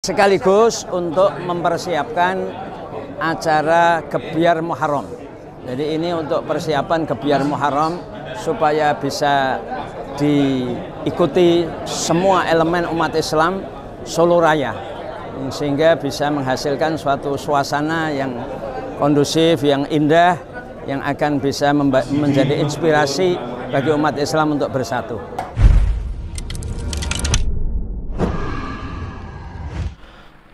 Sekaligus untuk mempersiapkan acara Gebyar Muharram. Jadi ini untuk persiapan Gebyar Muharram supaya bisa diikuti semua elemen umat Islam Solo Raya, sehingga bisa menghasilkan suatu suasana yang kondusif, yang indah, yang akan bisa menjadi inspirasi bagi umat Islam untuk bersatu.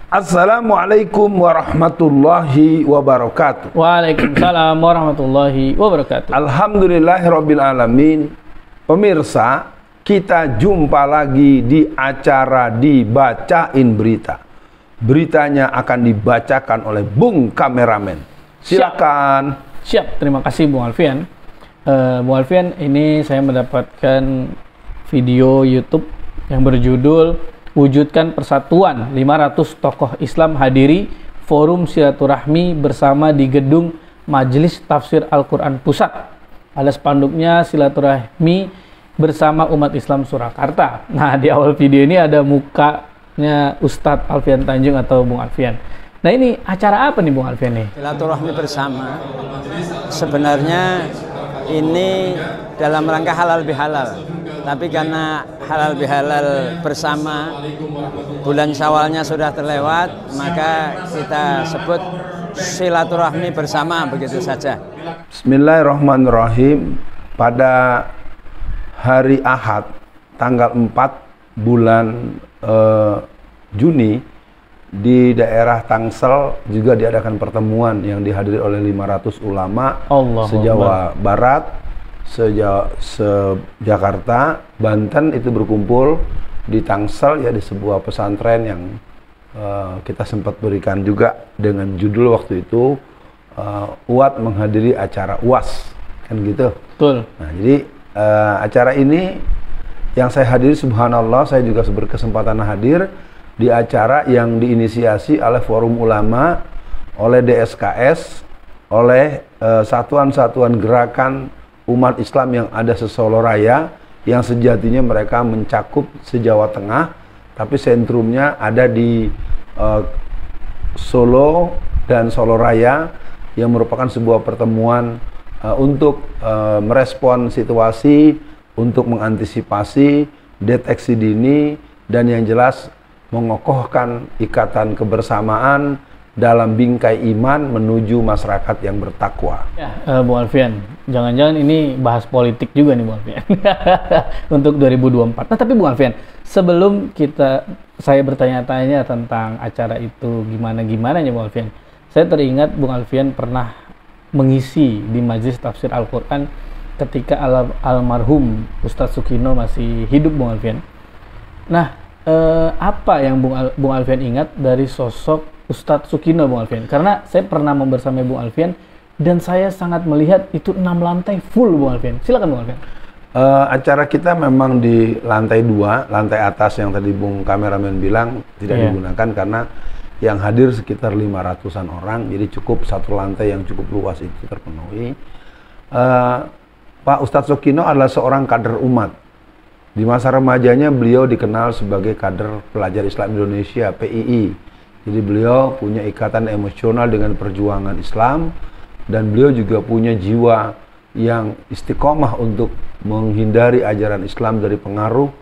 Assalamualaikum warahmatullahi wabarakatuh. Waalaikumsalam warahmatullahi wabarakatuh. Alhamdulillahirabbil alamin. Pemirsa, kita jumpa lagi di acara Dibacain Berita. Beritanya akan dibacakan oleh Bung Kameramen. Silakan. Siap, terima kasih Bung Alfian. Bung Alfian, ini saya mendapatkan video YouTube yang berjudul Wujudkan Persatuan, 500 tokoh Islam hadiri Forum Silaturahmi bersama di Gedung Majelis Tafsir Al-Quran Pusat. Ada spanduknya Silaturahmi bersama umat Islam Surakarta. Nah, di awal video ini ada mukanya Ustadz Alfian Tanjung atau Bung Alfian. Nah, ini acara apa nih Bung Alfian nih? Silaturahmi bersama sebenarnya ini dalam rangka halal bihalal. Tapi karena halal bihalal bersama, bulan Syawalnya sudah terlewat, maka kita sebut silaturahmi bersama, begitu saja. Bismillahirrahmanirrahim. Pada hari Ahad, tanggal 4 bulan Juni, di daerah Tangsel juga diadakan pertemuan yang dihadiri oleh 500 ulama se-Jawa Barat, se-Jakarta, Banten, itu berkumpul di Tangsel, ya, di sebuah pesantren yang kita sempat berikan juga dengan judul waktu itu UAT menghadiri acara UAS, kan gitu. Betul. Nah, jadi acara ini yang saya hadiri, subhanallah, saya juga berkesempatan hadir di acara yang diinisiasi oleh Forum Ulama, oleh DSKS, oleh satuan-satuan gerakan umat Islam yang ada se-Solo Raya, yang sejatinya mereka mencakup se-Jawa Tengah, tapi sentrumnya ada di Solo dan Solo Raya, yang merupakan sebuah pertemuan untuk merespon situasi, untuk mengantisipasi, deteksi dini, dan yang jelas mengokohkan ikatan kebersamaan dalam bingkai iman menuju masyarakat yang bertakwa. Ya, Bung Alfian, jangan-jangan ini bahas politik juga nih Bung Alfian untuk 2024. Nah, tapi Bung Alfian, sebelum saya bertanya-tanya tentang acara itu gimana nya Bung Alfian, saya teringat Bung Alfian pernah mengisi di Majelis Tafsir Al-Quran ketika almarhum Ustadz Sukino masih hidup, Bung Alfian. Nah, apa yang Bung Alfian ingat dari sosok Ustadz Sukino, Bung Alfian? Karena saya pernah membersamai Bung Alfian dan saya sangat melihat itu 6 lantai full, Bung Alfian. Silakan Bung Alfian. Acara kita memang di lantai 2, lantai atas yang tadi Bung Kameramen bilang tidak digunakan karena yang hadir sekitar 500-an orang, jadi cukup satu lantai yang cukup luas itu terpenuhi. Pak Ustadz Sukino adalah seorang kader umat. Di masa remajanya beliau dikenal sebagai kader Pelajar Islam Indonesia, PII. Jadi beliau punya ikatan emosional dengan perjuangan Islam, dan beliau juga punya jiwa yang istiqomah untuk menghindari ajaran Islam dari pengaruh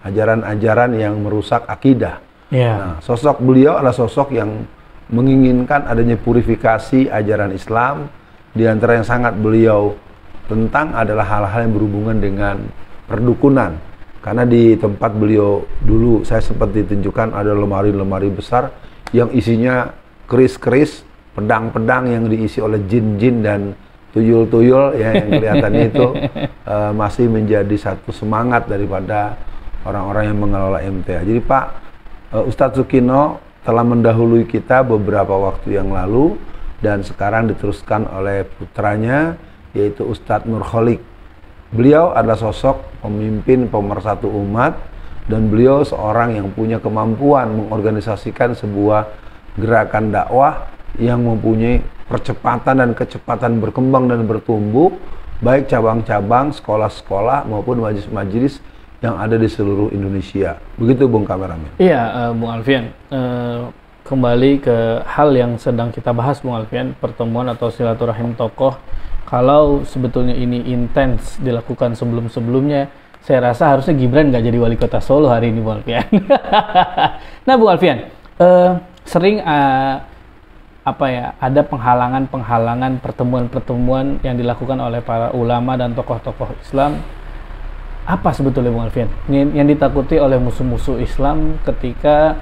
ajaran-ajaran yang merusak akidah. Nah, sosok beliau adalah sosok yang menginginkan adanya purifikasi ajaran Islam. Di antara yang sangat beliau tentang adalah hal-hal yang berhubungan dengan perdukunan. Karena di tempat beliau dulu saya sempat ditunjukkan ada lemari-lemari besar yang isinya keris-keris, pedang-pedang yang diisi oleh jin-jin dan tuyul-tuyul, ya, yang kelihatannya itu masih menjadi satu semangat daripada orang-orang yang mengelola MTA. Jadi Pak Ustadz Sukino telah mendahului kita beberapa waktu yang lalu dan sekarang diteruskan oleh putranya, yaitu Ustadz Nurholik. Beliau adalah sosok pemimpin pemersatu umat, dan beliau seorang yang punya kemampuan mengorganisasikan sebuah gerakan dakwah yang mempunyai percepatan dan kecepatan berkembang dan bertumbuh, baik cabang-cabang, sekolah-sekolah maupun majelis-majelis yang ada di seluruh Indonesia. Begitu Bung Kameramen. Iya, Bung Alfian. Kembali ke hal yang sedang kita bahas, Bung Alfian, pertemuan atau silaturahim tokoh. Kalau sebetulnya ini intens dilakukan sebelum-sebelumnya, saya rasa harusnya Gibran nggak jadi wali kota Solo hari ini, Bung Alfian. Nah, Bung Alfian, sering ada penghalangan pertemuan-pertemuan yang dilakukan oleh para ulama dan tokoh-tokoh Islam. Apa sebetulnya, Bung Alfian, yang ditakuti oleh musuh-musuh Islam ketika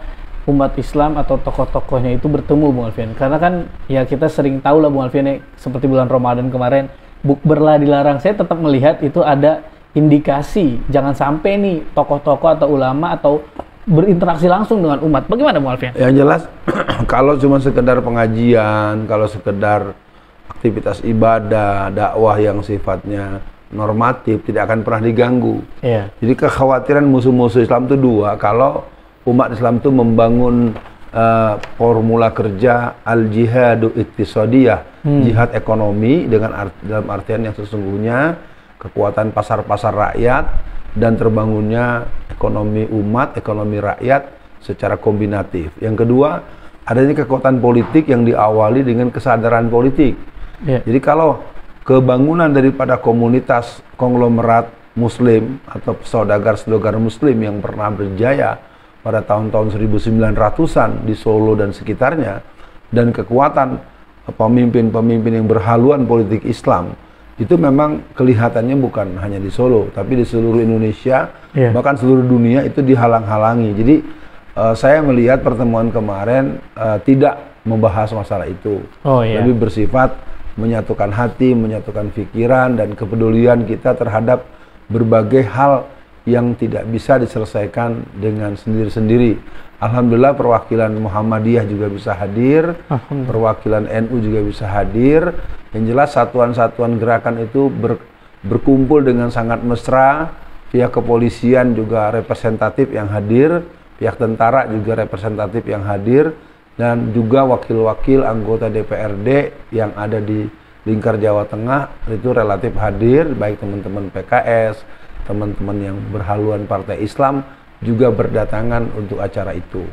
umat Islam atau tokoh-tokohnya itu bertemu, Bung Alfian? Karena kan ya kita sering tahu lah, Bung Alfian, seperti bulan Ramadan kemarin, bukberlah dilarang. Saya tetap melihat itu ada indikasi jangan sampai nih tokoh-tokoh atau ulama atau berinteraksi langsung dengan umat. Bagaimana, Bung Alfian? Yang jelas kalau cuma sekedar pengajian, kalau sekedar aktivitas ibadah, dakwah yang sifatnya normatif, tidak akan pernah diganggu. Yeah. Jadi kekhawatiran musuh-musuh Islam itu dua. Kalau umat Islam itu membangun formula kerja al-jihadu iktisadiyah, jihad ekonomi dalam artian yang sesungguhnya, kekuatan pasar-pasar rakyat dan terbangunnya ekonomi umat, ekonomi rakyat secara kombinatif. Yang kedua, adanya kekuatan politik yang diawali dengan kesadaran politik. Yeah. Jadi kalau kebangunan daripada komunitas konglomerat muslim atau saudagar-saudagar muslim yang pernah berjaya pada tahun-tahun 1900-an di Solo dan sekitarnya, dan kekuatan pemimpin-pemimpin yang berhaluan politik Islam, itu memang kelihatannya bukan hanya di Solo, tapi di seluruh Indonesia, bahkan seluruh dunia itu dihalang-halangi. Jadi saya melihat pertemuan kemarin tidak membahas masalah itu, lebih bersifat menyatukan hati, menyatukan pikiran, dan kepedulian kita terhadap berbagai hal yang tidak bisa diselesaikan dengan sendiri-sendiri. Alhamdulillah perwakilan Muhammadiyah juga bisa hadir, perwakilan NU juga bisa hadir. Yang jelas satuan-satuan gerakan itu berkumpul dengan sangat mesra. Pihak kepolisian juga representatif yang hadir, pihak tentara juga representatif yang hadir, dan juga wakil-wakil anggota DPRD yang ada di lingkar Jawa Tengah itu relatif hadir, baik teman-teman PKS, teman-teman yang berhaluan partai Islam juga berdatangan untuk acara itu.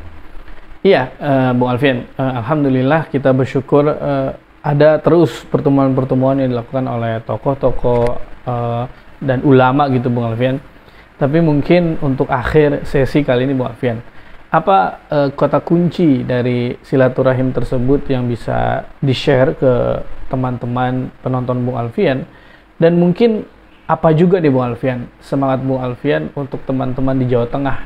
Iya, Bung Alfian, alhamdulillah kita bersyukur ada terus pertemuan-pertemuan yang dilakukan oleh tokoh-tokoh dan ulama gitu, Bung Alfian. Tapi mungkin untuk akhir sesi kali ini, Bung Alfian, apa kata kunci dari silaturahim tersebut yang bisa di-share ke teman-teman penonton Bung Alfian, dan mungkin apa juga nih Bung Alfian, semangat Bung Alfian untuk teman-teman di Jawa Tengah?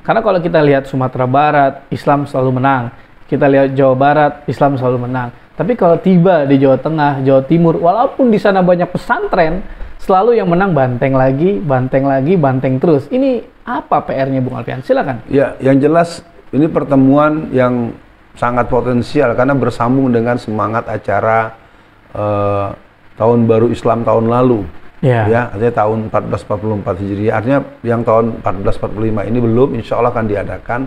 Karena kalau kita lihat Sumatera Barat, Islam selalu menang. Kita lihat Jawa Barat, Islam selalu menang. Tapi kalau tiba di Jawa Tengah, Jawa Timur, walaupun di sana banyak pesantren, selalu yang menang banteng lagi, banteng terus. Ini apa PR-nya Bung Alfian? Silakan. Ya, yang jelas ini pertemuan yang sangat potensial karena bersambung dengan semangat acara Tahun Baru Islam tahun lalu. Ya, artinya tahun 1444 Hijriah. Artinya yang tahun 1445 ini belum, insya Allah akan diadakan.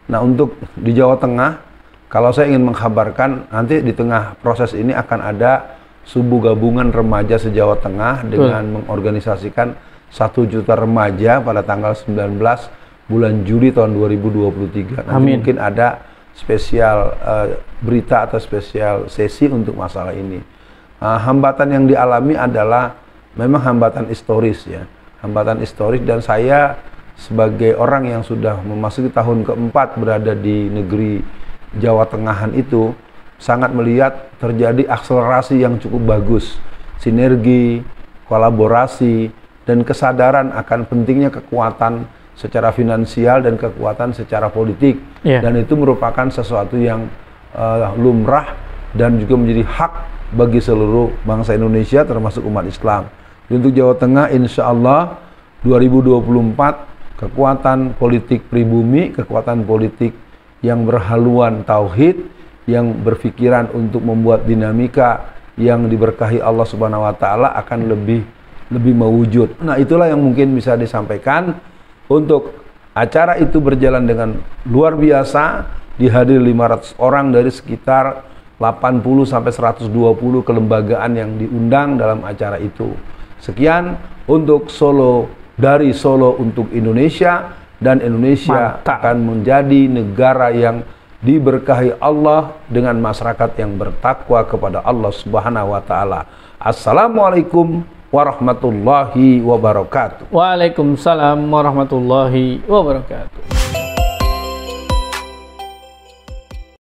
Nah, untuk di Jawa Tengah, kalau saya ingin mengkabarkan, nanti di tengah proses ini akan ada subuh gabungan remaja se-Jawa Tengah dengan mengorganisasikan 1 juta remaja pada tanggal 19 bulan Juli tahun 2023. Nanti mungkin ada spesial berita atau spesial sesi untuk masalah ini. Hambatan yang dialami adalah memang hambatan historis ya, hambatan historis, dan saya sebagai orang yang sudah memasuki tahun keempat berada di negeri Jawa Tengahan itu sangat melihat terjadi akselerasi yang cukup bagus, sinergi, kolaborasi, dan kesadaran akan pentingnya kekuatan secara finansial dan kekuatan secara politik, dan itu merupakan sesuatu yang lumrah dan juga menjadi hak bagi seluruh bangsa Indonesia termasuk umat Islam. Untuk Jawa Tengah, insya Allah 2024 kekuatan politik pribumi, kekuatan politik yang berhaluan tauhid, yang berpikiran untuk membuat dinamika yang diberkahi Allah Subhanahu wa Ta'ala akan lebih mewujud. Nah, itulah yang mungkin bisa disampaikan. Untuk acara itu berjalan dengan luar biasa, dihadiri 500 orang dari sekitar 80 sampai 120 kelembagaan yang diundang dalam acara itu. Sekian untuk Solo dari Solo untuk Indonesia, dan Indonesia akan menjadi negara yang diberkahi Allah dengan masyarakat yang bertakwa kepada Allah Subhanahu wa taala. Assalamualaikum warahmatullahi wabarakatuh. Waalaikumsalam warahmatullahi wabarakatuh.